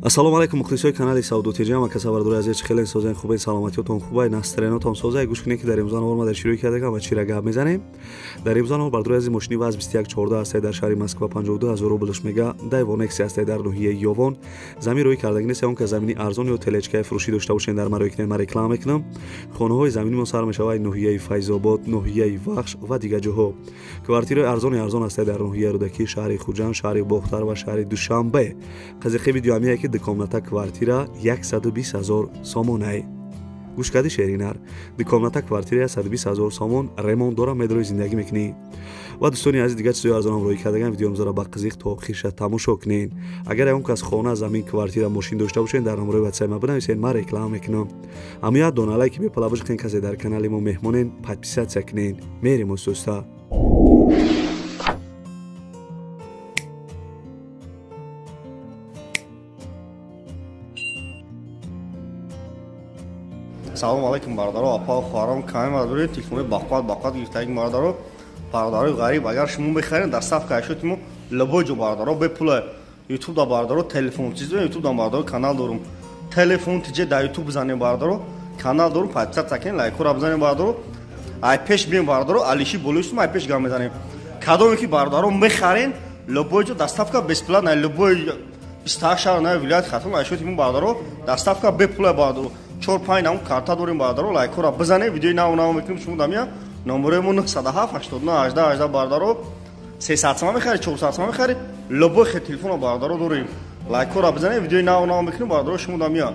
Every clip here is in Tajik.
ассалому алайкум мухлисои канали Саудотиҷа ва касавардори азиз хелен созен хубен саломатиётон хубай настроенотон созай гӯш кунед ки дар имрӯзан ҳор ма дар ширӯъ кардагам ва чира гап мезанем. Дар имрӯзан ҳор бардори азиз мошини ВАЗ 2114 ҳастед дар шаҳри Москва 52000 рублш мега дай вонекси ҳастед дар ноҳияи Ёвон замин рӯи кардагӣ нест он ки замини арзон ё телечкаи фурӯшӣ дошта бошед дар марӯи кунед ма реклама мекунам. Хонаҳои заминimon сар мешавад ноҳияи Файзобод, ноҳияи Вахш ва дигар ҷоҳо. Квартираи арзон ҳастед дар ноҳияи Рӯдакӣ, шаҳри Хуҷанд, шаҳри Бохтар ва шаҳри Душанбе. Қазиқи видеоамия ки дикомната квартира 120000 сомонай. гӯш кардӣ шеринар. Дикомната квартира 120000 сомон ремонт дора медрои зиндагӣ мекунӣ. ва дӯстони азиз дигар чизои арзон ҳамроҳӣ кардаган видеомузро ба қизиқ то охирша тамошо кунед. Агар ягон кас хона, замин, квартира, мошин дошта бошед дар номерои WhatsApp ма бинависед, ма реклама мекунам. Амояд дона лайки бепала бижиқен касе дар канали мо меҳмонен подписатсия кунед. Мерим оз дӯста. салому алайкум бародаро, апа хоҳарам каме мадоред телефони бақват гирифтаги бародаро бародаро ғариб агар шумо бихаред дар сафка ашотимо лабоҷо бародаро бепула ютуб да бародаро телефон чизо ютуб да бародаро канал дорум телефон тиҷе да ютуб бизанем бародаро канал дорум подписатсия кунед лайкора бизанем бародаро ай пеш бием бародаро алиши болӯсум ай пеш гап мезанем кадоме ки бародаро мехарен лабоҷо дар сафка бесплатно лабои 28 шаҳр на вилоят хатум ашотимо бародаро дар сафка бепула бародаро 4-5 нам карта дорем бародаро лайкора бизанед видеои наво мекунем шумо дамия номеремон 907 89 18 18 бародаро 300 сом мехаред 400 сом мехаред лобой хе телефона бародаро дорем лайкора бизанед видеои наво мекунем бародаро шумо дамия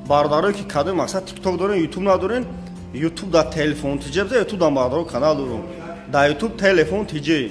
бародаро ки кадои мақсад тикток дорен ютуб надорен ютуб да телефон тиҷе биза ютуб да бародаро канал дорем да ютуб телефон тиҷе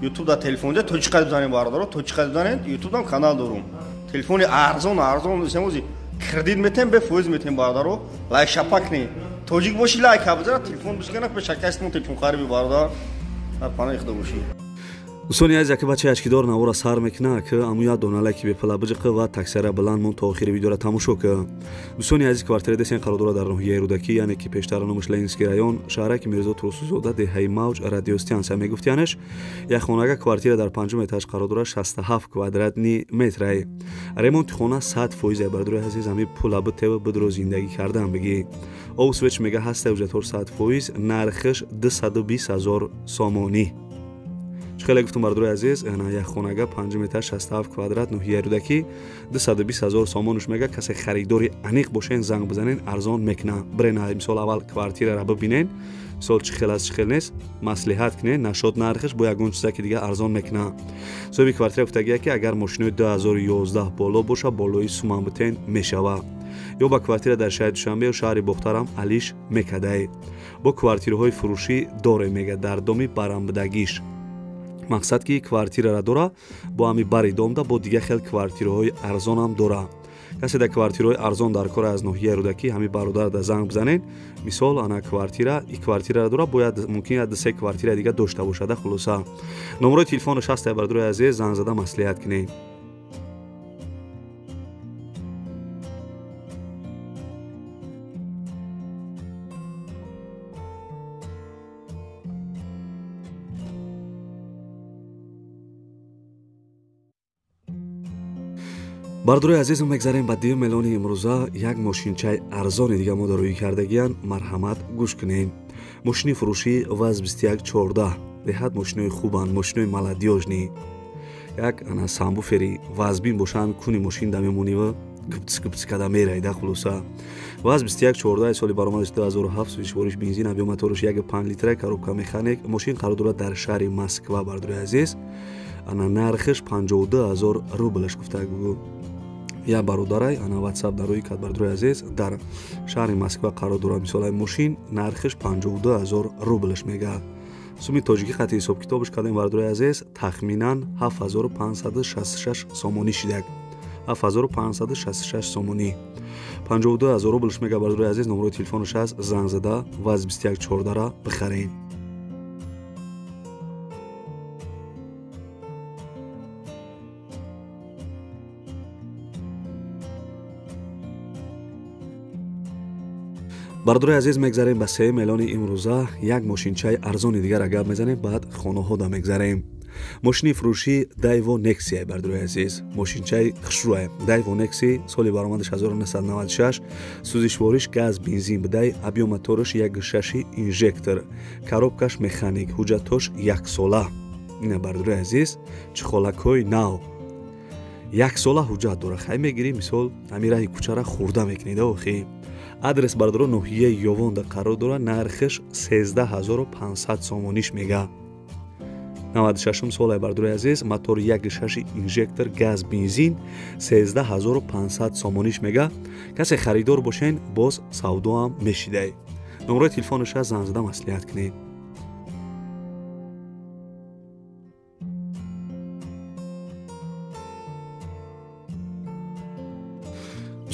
ютуб да телефон тиҷе точка бизанед бародаро точка бизанед ютуб дам канал дорем телефони арзон семози кредит метем бе фоиз метем бародаро лайк шапак не тоҷик боши лайк абзара телефон бишкана пешакасмо телефон хариби бардар дар пана ихда боши дӯстони азиз яке бачаи ачкидор навора сар мекунад ки амоя дона лайки бепала биҷиқи ва таксара баланд мон то охири видеора тамошо ки дӯстони азиз квартира десен қарордора дар ноҳияи Рӯдакӣ яъне ки пештар номаш Ленинский район шаҳраки Мирзо Турсузода деҳаи Мавҷ радиостансия мегуфтиянаш як хонага квартира дар панҷум этаж қарор дора 67 квадратни метрай ремонти хона 100% бардори азиз ами пула битева бидро зиндагӣ кардан биги ов свеч мега ҳаста уҷратор 100% нархиш 220000 сомонӣ хеле гуфтум бардори азиз ана як хонага 5 метр 67 квадрат ноҳияи Рӯдакӣ 220000 сомонуш мега касе харидори аниқ бошен занг бизанен арзон мекна брена мисол аввал квартираро бибинен мисол чӣ хел аст чӣ хел нест маслиҳат кунед нашод нархиш бо ягон чиза ки дигар арзон мекна соҳиби квартира гуфтагия ки агар мошинои 2011 боло боша болои суман битен мешава ё ба квартира дар шаҳри Душанбе ё шаҳри Бохтарам алиш мекадай бо квартираҳои фурӯшӣ доре мега дар доми барамбудагиш мақсад ки квартирара дора бо ами бари домда бо дигар хел квартираҳои арзонам дора касе дар квартираҳои арзон дар кор аз ноҳияи Рӯдакӣ ҳами бародар да занг бизанед мисол ана квартира и квартирара дора бояд мумкин аст се квартира дигар дошта бошада хулоса номерои телефони 60 бардори азиз занг зада маслиҳат кунед. бардори азизм мегзарем ба дию мелони имрӯза як мошинчаи арзони дига мо дорӯӣ кардагиян марҳамат гӯш кунем мошини фурӯшӣ ВАЗ 2114 беҳад мошинои хубанд мошинои маладёжни як ана самбуфери вазбин бошанд куни мошин да мемонива гупц када мерайда хулоса ВАЗ 2114 соли баромадаш 2007 сӯзишвориш бензин объёматориш 1.5 литра коробка механик мошин қарор дорад дар шаҳри Москва бардори азиз ана нархиш 52000 рублш гуфтагу я бародарай ана WhatsApp дарои кад бардори азиз дар шаҳри Москва қарор дора мисолай мошин нархиш 52000 рублш мега суми тоҷикӣ қати ҳисоб китобиш кардем бардори азиз тахминан 7566 сомонӣ шидак 7566 сомонӣ 52000 рублш мега бардори азиз номерои телефонаш аст занг зада ВАЗ 2114 бихаред. бардори азиз мегзарем ба се мелони имрӯза як мошинчаи арзони дигара гап мезанем баъд хонаҳо да мегзарем ماشین فروشی دایو نکسی بردروی عزیز ماشینچای خشروه دایو نکسی سالی برآمدش 1996 سوزشوارش گاز بنزین بدای ابیو موتورش 1.6 اینژکتور коробкаш механик ҳуҷҷатош 1 сола ина бардури азиз чихолакҳои нав 1 сола ҳуҷҷат дора хай мегирӣ мисол амираи кӯчара хурда мекунеда охи адрес бардуро ноҳияи ёвонда қарор дора нархиш 13500 сомониш мега 96 солаи бардури азиз мотор 1.6 инжектор газ бензин 13500 сомониш мега касе харидор бошен боз савдоам мешидай номерои телефонаша занг зада маслиҳат кунед.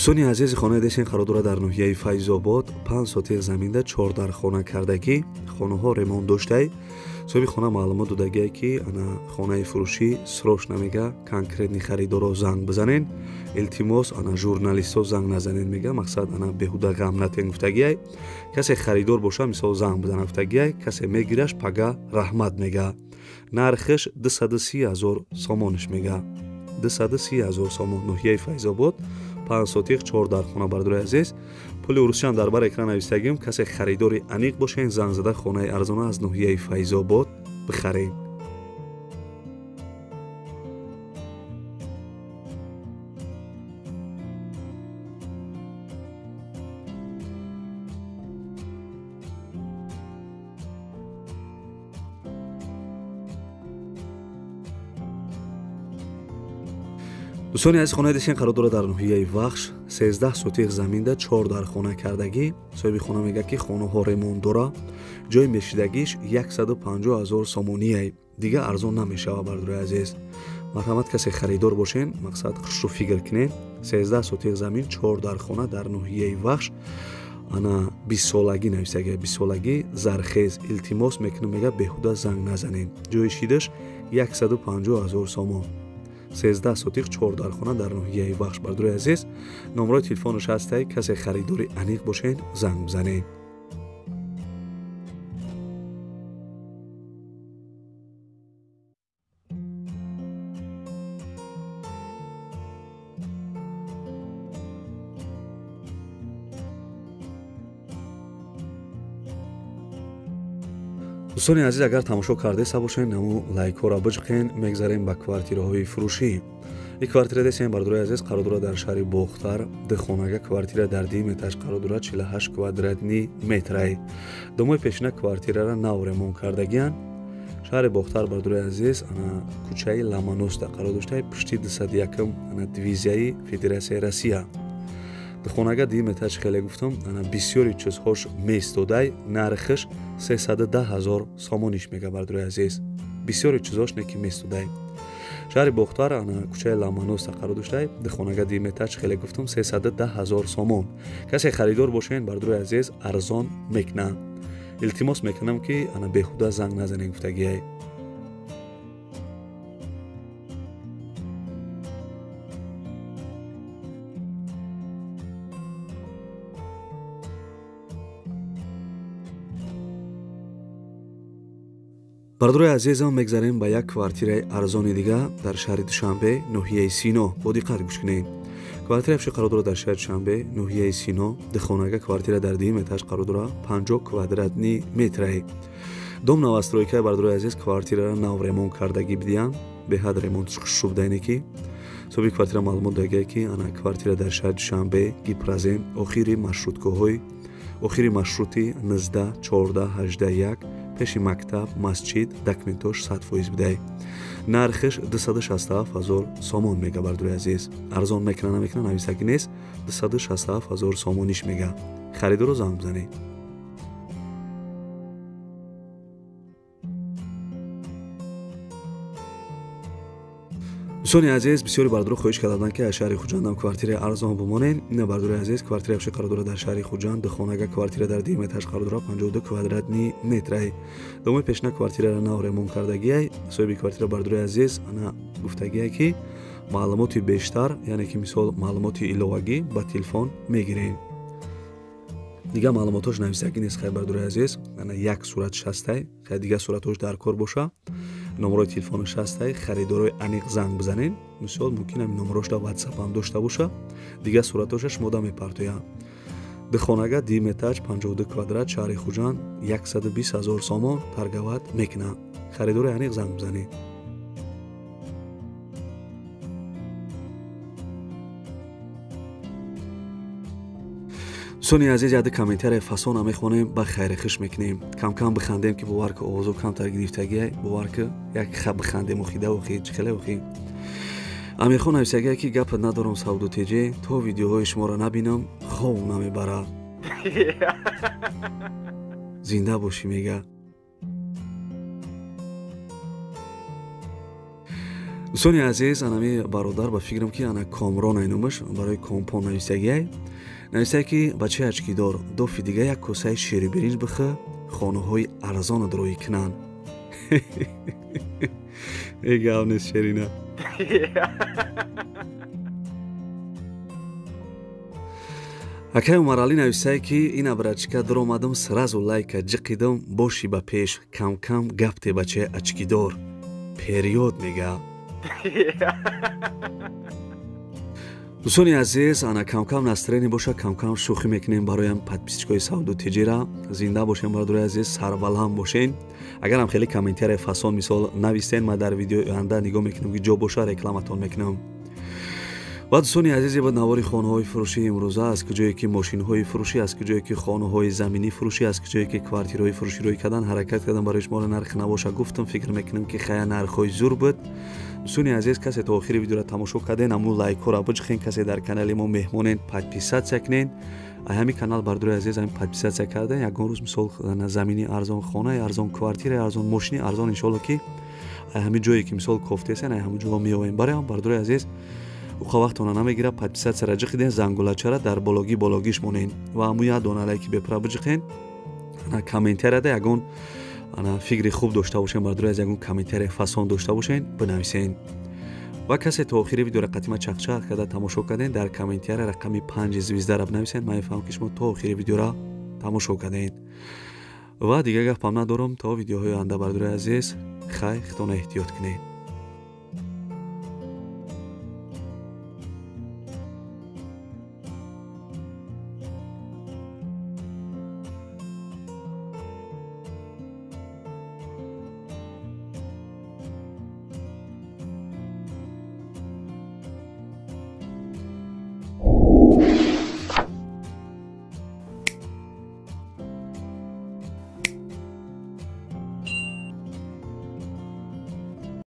дӯстони азизи хонаи десен қарор дорад дар ноҳияи файзобод 5 сотиқ заминда 4 дар хона кардагӣ хонаҳо ремонт доштай соҳиби хона маълумот додагие ки ана хонаи фурӯшӣ срочно мега конкретни харидоро занг бизанен илтимос ана журналистҳо занг назанен мега мақсад ана беҳуда ғам натен гуфтагиай касе харидор боша мисол занг бизана гуфтагиай касе мегираш пага раҳмат мега нархиш 230 000 сомониш мега 230 000 сомон ноҳияи файзобод 5 сотиқ 4 дар хона бардури азиз пули урусчан дар бар экран навистагим касе харидори аниқ бошен занг зада хонаи арзона аз ноҳияи файзобод бихарен. дӯстони азиз хонаи десен қарор дорад дар ноҳияи вахш 13 сотиқ заминда 4 дар хона кардагӣ соҳиби хона мега ки хонаҳо ремонт дора ҷои мешидагиш 150 000 сомонияй дига арзон намешава бардури азиз марҳамат касе харидор бошен мақсад хушру фикр кунен 13 сотиқ замин 4 дар хона дар ноҳияи вахш ана 20 солагӣ нависаги 20 солагӣ зархез илтимос мекунам мега беҳуда занг назанен ҷои шидаш 150 000 сомон 13 сотиқ 4 дар хона дар ноҳияи вахш бардури азиз номерои телефонош ҳастай касе харидори аниқ бошен занг бизанед. дӯстони азиз агар тамошо кардаеса бошен наму лайкҳоро биҷуқен мегзарем ба квартираҳои фурӯшӣ ин квартира десен бардури азиз қарор дорад дар шаҳри бохтар дихонага квартира дар 2 метаж қарор дорад 48 квадратни метрай домои пешина квартирара нав ремонт кардагиян шаҳри бохтар бардури азиз ана кӯчаи ламаноста қарор доштай пишти 201 ана дивизияи федератсияи россия дихонага 2 метаж хеле гуфтам ана бисёри чизҳош меистодай нархиш 310 000 сомониш мега бардури азиз бисёри чизҳош неки меистодай шаҳри бохтар ана кӯчаи ламаноста қарор доштай дихонага 2 метаж хеле гуфтам 310 000 сомон касе харидор бошен бардури азиз арзон мекунам илтимос мекунам ки ана беҳуда занг назанен гуфтагиай. бардури азизам мегзарем ба як квартираи арзони дига дар шаҳри душанбе ноҳияи сино бо диққат гӯш кунед квартира фиши қарор дорад дар шаҳри душанбе ноҳияи сино дихонага квартира дар 2 метаж қарор дорад 50 квадратни метрай дом навастройка бардури азиз квартирара нав ремонт кардагӣ бидиян беҳад ремонтиш хушрубдайне ки соҳиби квартира маълумот додагие ки ана квартира дар шаҳри душанбе гипразем охири маршруткаҳои охири маршрути 19 14 81 пеши мактаб масҷид документош 100% бидай нархиш 267 000 сомон мега бардури азиз арзон мекуна намекуна нависагӣ нест 267 000 сомониш мега харидоро занг бизанед. дӯстони азиз бисёри бардуро хоҳиш карданд ки аз шаҳри хуҷандам квартираи арзон бимонен ина бардури азиз квартира фиши қарор дорад дар шаҳри хуҷанд дихонага квартира дар 2 метаж қарор дорад 52 квадратни метрай домои пешина квартирара нав ремонт кардагиай соҳиби квартира бардури азиз ана гуфтагиай ки маълумоти бештар яъне ки мисол маълумоти иловагӣ ба телефон мегирем дига маълумотош нависагӣ нест хай бардури азиз ана як суратш ҳастай хай дига суратош дар кор боша номерои телефонаш ҳастаи харидорои аниқ занг бизанен. Мисол мумкин ҳамин номерашро WhatsApp ҳам дошта боша. Дигар сураташа шумода мепартоям. Дихонага 2 метаж 52 квадрат шаҳри Хуҷанд 120 000 сомон таргават мекунам. Харидори аниқ занг бизанед. دوستانی عزیز یاد کامنتار فاسون میخونیم با خیر خوش میکنیم کم کم بخندیم که باور که اوضاع کم تر گرفتگی باور که یک خب بخندیم و خیده و خید چخله و خید میخونم نویسگی که گپ ندارم سعودو تیجی تو ویدیوهای شما را نبینم خوب نمیبره زنده باشی میگه. دوستانی عزیز انمی برادر با فکرم که انا کامران اینومش برای کامپون نویسگی نویسته که بچه اچکی دار دو فی دیگه یک کسای شیری برنج بخه خانه های ارزان دروی کنن. ای گاو نیست شیرینه. اکای مرحلی نویسته که این ابرچکا در آمدم سرازو لایک جقیدم باشی با پیش کم کم گفته بچه اچکی دار پریود میگه. دوستانی عزیز انا کم کم نسترینی باشه کم کم شوخی میکنیم برایم подписчикои سعودو تیجی را زنده باشین برادرای عزیز سربلند باشین. اگر هم خیلی کامنتار فاسون مثال نویسین ما در ویدیو آینده نگاه میکنم که جا باشه رکلامتون میکنم. و دوستانی عزیز بعد نواری خانه های فروشی امروزه از کجایی که ماشین های فروشی از کجایی که خانه های زمینی فروشی از کجایی که کوارتیرهای فروشی روی کردن حرکت کردن برای شما نرخ نباشه گفتم فکر میکنم که خیلی نرخ زور بود. دوستانی عزیز کسی تا آخر ویدیو را تماشا کردین امو لایک ها را بجخین کسی در کانال ما مهمونین подписаться کنین همین کانال برادرای عزیز همین подписаться کردن یگان روز مثال زمینی ارزان خانه ارزان کوارتیر ارزان ماشین ارزان ان شاء الله که همین جایی که مثال کوفته هستن همین جا میآییم برای برادرای عزیز او وقتونه نمیگیره подписаться را جخیدین زنگولچه را در بالاگیش مونین و همو یه دونه لایک بپره بجخین کامنتر ده یگان انا فکری خوب داشته باشین برادرای از یگان کامنتر فاسون داشته باشین بنویسین و کسی تا آخر ویدیو را قطعا چخچخ کرده تماشا کردین در کامنتر رقم 5 زویزده را بنویسین من میفهمم که شما تا آخر ویدیو را تماشا کردین و دیگه گفتم ندارم تا ویدیوهای آینده برادرای عزیز خیلی خودتون احتیاط کنین.